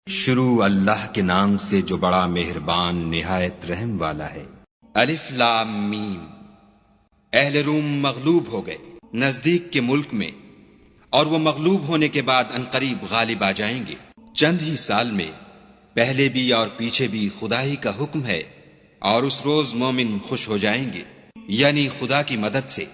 شروع اللہ کے نام سے جو بڑا مہربان نہایت رحم والا ہے۔ الف لام میم۔ اہل روم مغلوب ہو گئے نزدیک کے ملک میں، اور وہ مغلوب ہونے کے بعد عنقریب غالب آ جائیں گے۔ چند ہی سال میں پہلے بھی اور پیچھے بھی خدا ہی کا حکم ہے، اور اس روز مومن خوش ہو جائیں گے، یعنی خدا کی مدد سے۔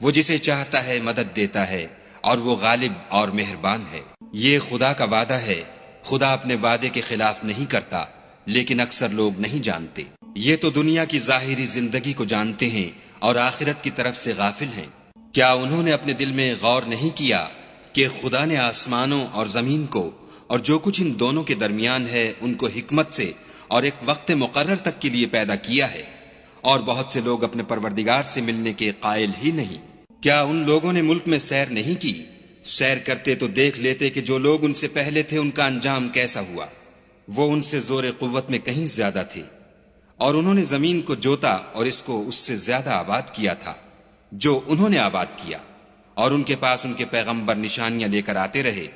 وہ جسے چاہتا ہے مدد دیتا ہے، اور وہ غالب اور مہربان ہے۔ یہ خدا کا وعدہ ہے، خدا اپنے وعدے کے خلاف نہیں کرتا، لیکن اکثر لوگ نہیں جانتے۔ یہ تو دنیا کی ظاہری زندگی کو جانتے ہیں اور آخرت کی طرف سے غافل ہیں۔ کیا انہوں نے اپنے دل میں غور نہیں کیا کہ خدا نے آسمانوں اور زمین کو اور جو کچھ ان دونوں کے درمیان ہے ان کو حکمت سے اور ایک وقت مقرر تک کے لیے پیدا کیا ہے، اور بہت سے لوگ اپنے پروردگار سے ملنے کے قائل ہی نہیں۔ کیا ان لوگوں نے ملک میں سیر نہیں کی؟ سیر کرتے تو دیکھ لیتے کہ جو لوگ ان سے پہلے تھے ان کا انجام کیسا ہوا۔ وہ ان سے زور قوت میں کہیں زیادہ تھے، اور انہوں نے زمین کو جوتا اور اس کو اس سے زیادہ آباد کیا تھا جو انہوں نے آباد کیا، اور ان کے پاس ان کے پیغمبر نشانیاں لے کر آتے رہے،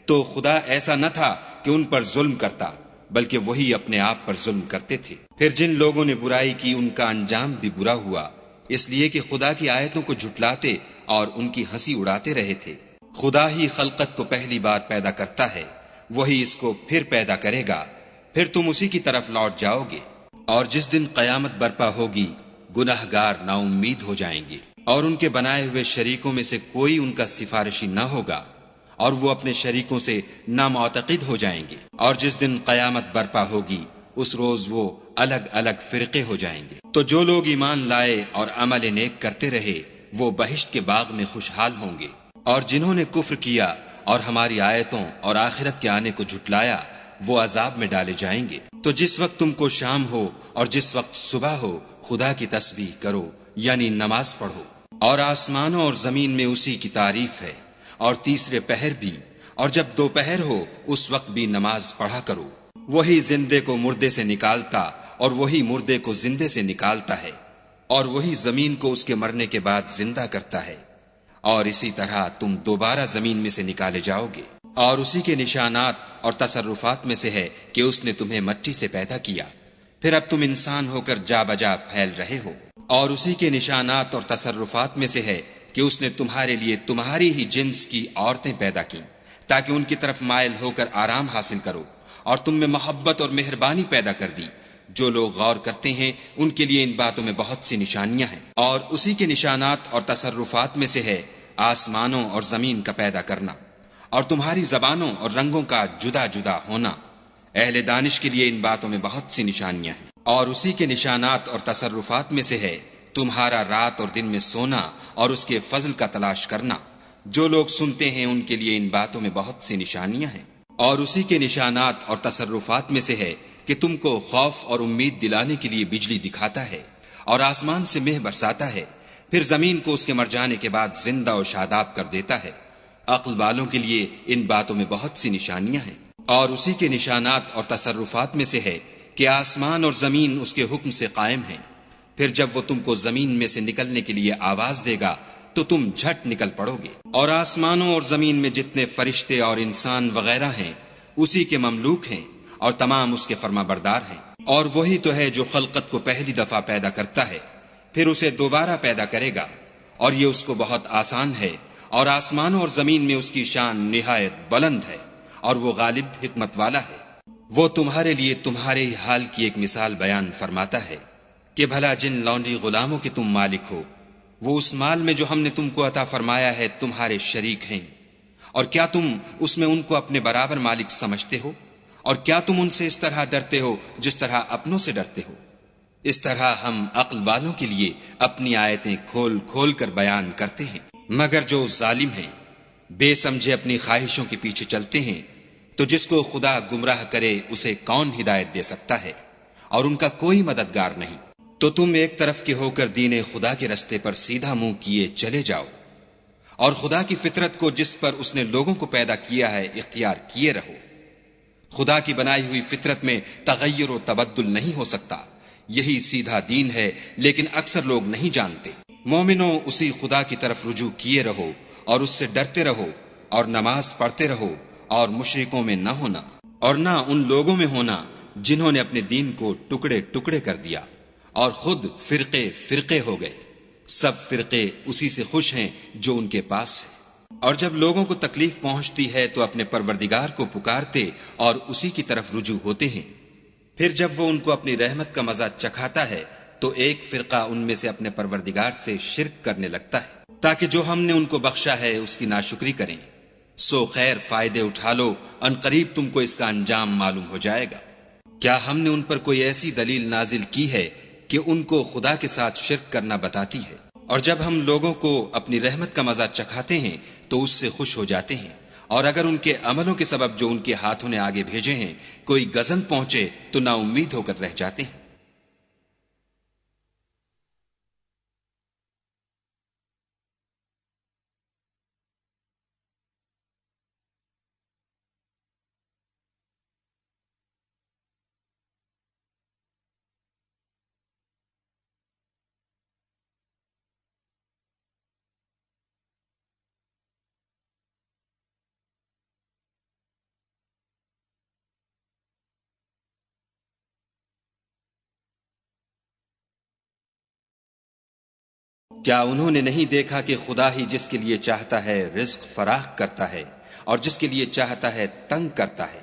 تو خدا ایسا نہ تھا کہ ان پر ظلم کرتا، بلکہ وہی اپنے آپ پر ظلم کرتے تھے۔ پھر جن لوگوں نے برائی کی ان کا انجام بھی برا ہوا، اس لیے کہ خدا کی آیتوں کو جھٹلاتے اور ان کی ہنسی اڑاتے رہے تھے۔ خدا ہی خلقت کو پہلی بار پیدا کرتا ہے، وہی اس کو پھر پیدا کرے گا، پھر تم اسی کی طرف لوٹ جاؤ گے۔ اور جس دن قیامت برپا ہوگی گناہگار نا امید ہو جائیں گے، اور ان کے بنائے ہوئے شریکوں میں سے کوئی ان کا سفارشی نہ ہوگا، اور وہ اپنے شریکوں سے نامعتقد ہو جائیں گے۔ اور جس دن قیامت برپا ہوگی اس روز وہ الگ الگ فرقے ہو جائیں گے۔ تو جو لوگ ایمان لائے اور عمل نیک کرتے رہے وہ بہشت کے باغ میں خوشحال ہوں گے، اور جنہوں نے کفر کیا اور ہماری آیتوں اور آخرت کے آنے کو جھٹلایا وہ عذاب میں ڈالے جائیں گے۔ تو جس وقت تم کو شام ہو اور جس وقت صبح ہو خدا کی تسبیح کرو، یعنی نماز پڑھو۔ اور آسمانوں اور زمین میں اسی کی تعریف ہے، اور تیسرے پہر بھی، اور جب دوپہر ہو اس وقت بھی نماز پڑھا کرو۔ وہی زندے کو مردے سے نکالتا اور وہی مردے کو زندے سے نکالتا ہے، اور وہی زمین کو اس کے مرنے کے بعد زندہ کرتا ہے، اور اسی طرح تم دوبارہ زمین میں سے نکالے جاؤ گے۔ اور اسی کے نشانات اور تصرفات میں سے ہے کہ اس نے تمہیں مٹی سے پیدا کیا، پھر اب تم انسان ہو کر جا بجا پھیل رہے ہو۔ اور اسی کے نشانات اور تصرفات میں سے ہے کہ اس نے تمہارے لیے تمہاری ہی جنس کی عورتیں پیدا کی تاکہ ان کی طرف مائل ہو کر آرام حاصل کرو، اور تم میں محبت اور مہربانی پیدا کر دی۔ جو لوگ غور کرتے ہیں ان کے لیے ان باتوں میں بہت سی نشانیاں ہیں۔ اور اسی کے نشانات اور تصرفات میں سے ہے آسمانوں اور زمین کا پیدا کرنا، اور تمہاری زبانوں اور رنگوں کا جدا جدا ہونا۔ اہل دانش کے لیے ان باتوں میں بہت سی نشانیاں ہیں۔ اور اسی کے نشانات اور تصرفات میں سے ہے تمہارا رات اور دن میں سونا اور اس کے فضل کا تلاش کرنا۔ جو لوگ سنتے ہیں ان کے لیے ان باتوں میں بہت سی نشانیاں ہیں۔ اور اسی کے نشانات اور تصرفات میں سے ہے کہ تم کو خوف اور امید دلانے کے لیے بجلی دکھاتا ہے، اور آسمان سے مہ برساتا ہے، پھر زمین کو اس کے مر جانے کے بعد زندہ و شاداب کر دیتا ہے۔ عقل والوں کے لیے ان باتوں میں بہت سی نشانیاں ہیں۔ اور اسی کے نشانات اور تصرفات میں سے ہے کہ آسمان اور زمین اس کے حکم سے قائم ہیں، پھر جب وہ تم کو زمین میں سے نکلنے کے لیے آواز دے گا تو تم جھٹ نکل پڑو گے۔ اور آسمانوں اور زمین میں جتنے فرشتے اور انسان وغیرہ ہیں اسی کے مملوک ہیں، اور تمام اس کے فرما بردار ہیں۔ اور وہی تو ہے جو خلقت کو پہلی دفعہ پیدا کرتا ہے، پھر اسے دوبارہ پیدا کرے گا، اور یہ اس کو بہت آسان ہے۔ اور آسمانوں اور زمین میں اس کی شان نہایت بلند ہے، اور وہ غالب حکمت والا ہے۔ وہ تمہارے لیے تمہارے ہی حال کی ایک مثال بیان فرماتا ہے کہ بھلا جن لونڈی غلاموں کے تم مالک ہو وہ اس مال میں جو ہم نے تم کو عطا فرمایا ہے تمہارے شریک ہیں، اور کیا تم اس میں ان کو اپنے برابر مالک سمجھتے ہو؟ اور کیا تم ان سے اس طرح ڈرتے ہو جس طرح اپنوں سے ڈرتے ہو؟ اس طرح ہم عقل والوں کے لیے اپنی آیتیں کھول کھول کر بیان کرتے ہیں۔ مگر جو ظالم ہیں بے سمجھے اپنی خواہشوں کے پیچھے چلتے ہیں، تو جس کو خدا گمراہ کرے اسے کون ہدایت دے سکتا ہے، اور ان کا کوئی مددگار نہیں۔ تو تم ایک طرف کے ہو کر دین خدا کے رستے پر سیدھا منہ کیے چلے جاؤ، اور خدا کی فطرت کو جس پر اس نے لوگوں کو پیدا کیا ہے اختیار کیے رہو۔ خدا کی بنائی ہوئی فطرت میں تغیر و تبدل نہیں ہو سکتا، یہی سیدھا دین ہے، لیکن اکثر لوگ نہیں جانتے۔ مومنوں اسی خدا کی طرف رجوع کیے رہو اور اس سے ڈرتے رہو، اور نماز پڑھتے رہو اور مشرکوں میں نہ ہونا۔ اور نہ ان لوگوں میں ہونا جنہوں نے اپنے دین کو ٹکڑے ٹکڑے کر دیا اور خود فرقے فرقے ہو گئے۔ سب فرقے اسی سے خوش ہیں جو ان کے پاس ہے، اور جب لوگوں کو تکلیف پہنچتی ہے تو اپنے پروردگار کو پکارتے اور اسی کی طرف رجوع ہوتے ہیں۔ پھر جب وہ ان کو اپنی رحمت کا مزہ چکھاتا ہے تو ایک فرقہ ان میں سے اپنے پروردگار سے شرک کرنے لگتا ہے تاکہ جو ہم نے ان کو بخشا ہے اس کی ناشکری کریں۔ سو خیر فائدے اٹھا لو، ان قریب تم کو اس کا انجام معلوم ہو جائے گا۔ کیا ہم نے ان پر کوئی ایسی دلیل نازل کی ہے کہ ان کو خدا کے ساتھ شرک کرنا بتاتی ہے؟ اور جب ہم لوگوں کو اپنی رحمت کا مزہ چکھاتے ہیں تو اس سے خوش ہو جاتے ہیں، اور اگر ان کے عملوں کے سبب جو ان کے ہاتھوں نے آگے بھیجے ہیں کوئی گزن پہنچے تو نا امید ہو کر رہ جاتے ہیں۔ کیا انہوں نے نہیں دیکھا کہ خدا ہی جس کے لیے چاہتا ہے رزق فراخ کرتا ہے اور جس کے لیے چاہتا ہے تنگ کرتا ہے؟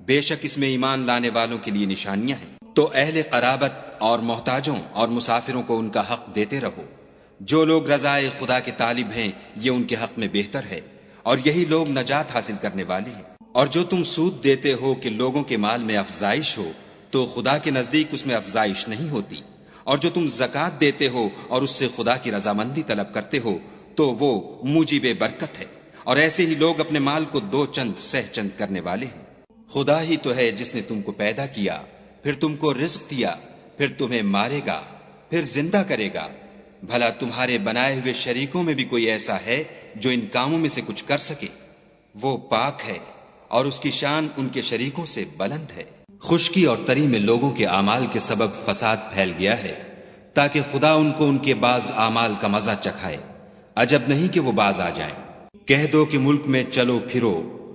بے شک اس میں ایمان لانے والوں کے لیے نشانیاں ہیں۔ تو اہل قرابت اور محتاجوں اور مسافروں کو ان کا حق دیتے رہو۔ جو لوگ رضائے خدا کے طالب ہیں یہ ان کے حق میں بہتر ہے، اور یہی لوگ نجات حاصل کرنے والے ہیں۔ اور جو تم سود دیتے ہو کہ لوگوں کے مال میں افزائش ہو، تو خدا کے نزدیک اس میں افزائش نہیں ہوتی۔ اور جو تم زکوٰۃ دیتے ہو اور اس سے خدا کی رضامندی طلب کرتے ہو تو وہ موجب برکت ہے، اور ایسے ہی لوگ اپنے مال کو دو چند سہ چند کرنے والے ہیں۔ خدا ہی تو ہے جس نے تم کو پیدا کیا، پھر تم کو رزق دیا، پھر تمہیں مارے گا، پھر زندہ کرے گا۔ بھلا تمہارے بنائے ہوئے شریکوں میں بھی کوئی ایسا ہے جو ان کاموں میں سے کچھ کر سکے؟ وہ پاک ہے اور اس کی شان ان کے شریکوں سے بلند ہے۔ خشکی اور تری میں لوگوں کے اعمال کے سبب فساد پھیل گیا ہے تاکہ خدا ان کو ان کے بعض اعمال کا مزہ چکھائے۔ عجب نہیں کہ وہ باز آ جائیں۔ کہہ دو کہ ملک میں چلو پھرو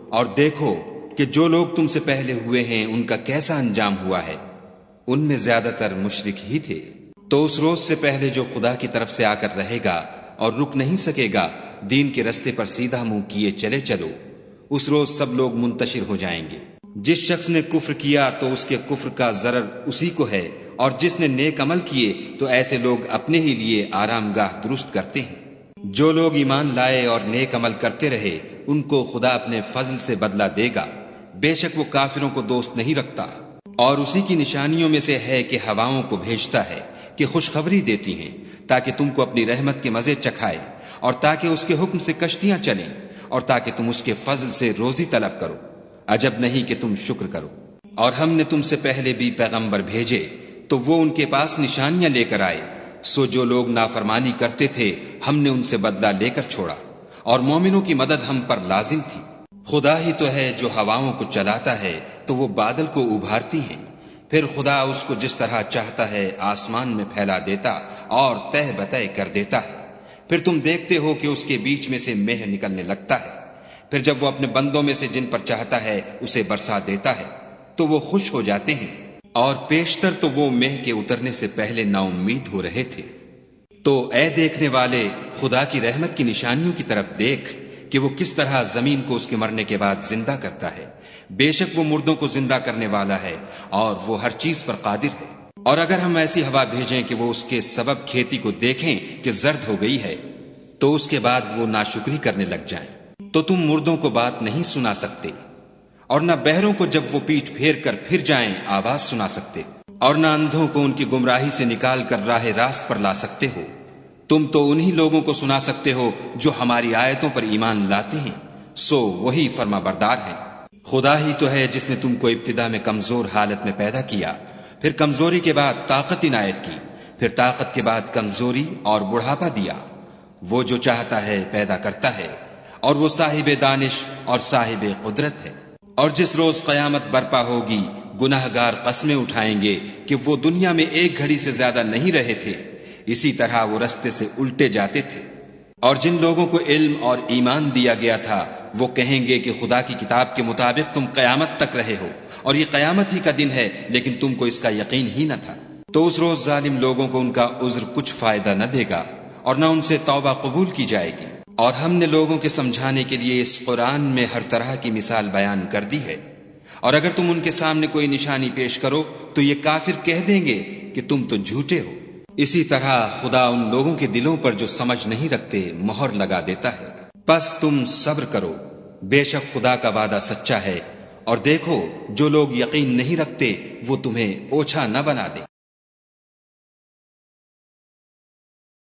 اور دیکھو کہ جو لوگ تم سے پہلے ہوئے ہیں ان کا کیسا انجام ہوا ہے، ان میں زیادہ تر مشرک ہی تھے۔ تو اس روز سے پہلے جو خدا کی طرف سے آ کر رہے گا اور رک نہیں سکے گا، دین کے رستے پر سیدھا منہ کیے چلے چلو، اس روز سب لوگ منتشر ہو جائیں گے۔ جس شخص نے کفر کیا تو اس کے کفر کا ضرر اسی کو ہے، اور جس نے نیک عمل کیے تو ایسے لوگ اپنے ہی لیے آرام گاہ درست کرتے ہیں۔ جو لوگ ایمان لائے اور نیک عمل کرتے رہے ان کو خدا اپنے فضل سے بدلہ دے گا، بے شک وہ کافروں کو دوست نہیں رکھتا۔ اور اسی کی نشانیوں میں سے ہے کہ ہواؤں کو بھیجتا ہے کہ خوشخبری دیتی ہیں تاکہ تم کو اپنی رحمت کے مزے چکھائے، اور تاکہ اس کے حکم سے کشتیاں چلیں، اور تاکہ تم اس کے فضل سے روزی طلب کرو۔ عجب نہیں کہ تم شکر کرو۔ اور ہم نے تم سے پہلے بھی پیغمبر بھیجے تو وہ ان کے پاس نشانیاں لے کر آئے، سو جو لوگ نافرمانی کرتے تھے ہم نے ان سے بدلہ لے کر چھوڑا، اور مومنوں کی مدد ہم پر لازم تھی۔ خدا ہی تو ہے جو ہواؤں کو چلاتا ہے تو وہ بادل کو ابھارتی ہیں، پھر خدا اس کو جس طرح چاہتا ہے آسمان میں پھیلا دیتا اور تہ بتہ کر دیتا ہے۔ پھر تم دیکھتے ہو کہ اس کے بیچ میں سے مہ نکلنے لگتا ہے، پھر جب وہ اپنے بندوں میں سے جن پر چاہتا ہے اسے برسا دیتا ہے تو وہ خوش ہو جاتے ہیں، اور پیشتر تو وہ مہ کے اترنے سے پہلے نا امید ہو رہے تھے۔ تو اے دیکھنے والے، خدا کی رحمت کی نشانیوں کی طرف دیکھ کہ وہ کس طرح زمین کو اس کے مرنے کے بعد زندہ کرتا ہے۔ بے شک وہ مردوں کو زندہ کرنے والا ہے اور وہ ہر چیز پر قادر ہے۔ اور اگر ہم ایسی ہوا بھیجیں کہ وہ اس کے سبب کھیتی کو دیکھیں کہ زرد ہو گئی ہے تو اس کے بعد وہ ناشکری کرنے لگ جائیں، تو تم مردوں کو بات نہیں سنا سکتے، اور نہ بہروں کو جب وہ پیٹھ پھیر کر پھر جائیں آواز سنا سکتے، اور نہ اندھوں کو ان کی گمراہی سے نکال کر راہ راست پر لا سکتے ہو۔ تم تو انہی لوگوں کو سنا سکتے ہو جو ہماری آیتوں پر ایمان لاتے ہیں، سو وہی فرما بردار ہیں۔ خدا ہی تو ہے جس نے تم کو ابتدا میں کمزور حالت میں پیدا کیا، پھر کمزوری کے بعد طاقت عنایت کی، پھر طاقت کے بعد کمزوری اور بڑھاپا دیا۔ وہ جو چاہتا ہے پیدا کرتا ہے، اور وہ صاحب دانش اور صاحب قدرت ہے۔ اور جس روز قیامت برپا ہوگی گناہ گار قسمیں اٹھائیں گے کہ وہ دنیا میں ایک گھڑی سے زیادہ نہیں رہے تھے، اسی طرح وہ رستے سے الٹے جاتے تھے۔ اور جن لوگوں کو علم اور ایمان دیا گیا تھا وہ کہیں گے کہ خدا کی کتاب کے مطابق تم قیامت تک رہے ہو اور یہ قیامت ہی کا دن ہے، لیکن تم کو اس کا یقین ہی نہ تھا۔ تو اس روز ظالم لوگوں کو ان کا عذر کچھ فائدہ نہ دے گا اور نہ ان سے توبہ قبول کی جائے گی۔ اور ہم نے لوگوں کے سمجھانے کے لیے اس قرآن میں ہر طرح کی مثال بیان کر دی ہے، اور اگر تم ان کے سامنے کوئی نشانی پیش کرو تو یہ کافر کہہ دیں گے کہ تم تو جھوٹے ہو۔ اسی طرح خدا ان لوگوں کے دلوں پر جو سمجھ نہیں رکھتے مہر لگا دیتا ہے۔ پس تم صبر کرو، بے شک خدا کا وعدہ سچا ہے، اور دیکھو جو لوگ یقین نہیں رکھتے وہ تمہیں اوچھا نہ بنا دیں۔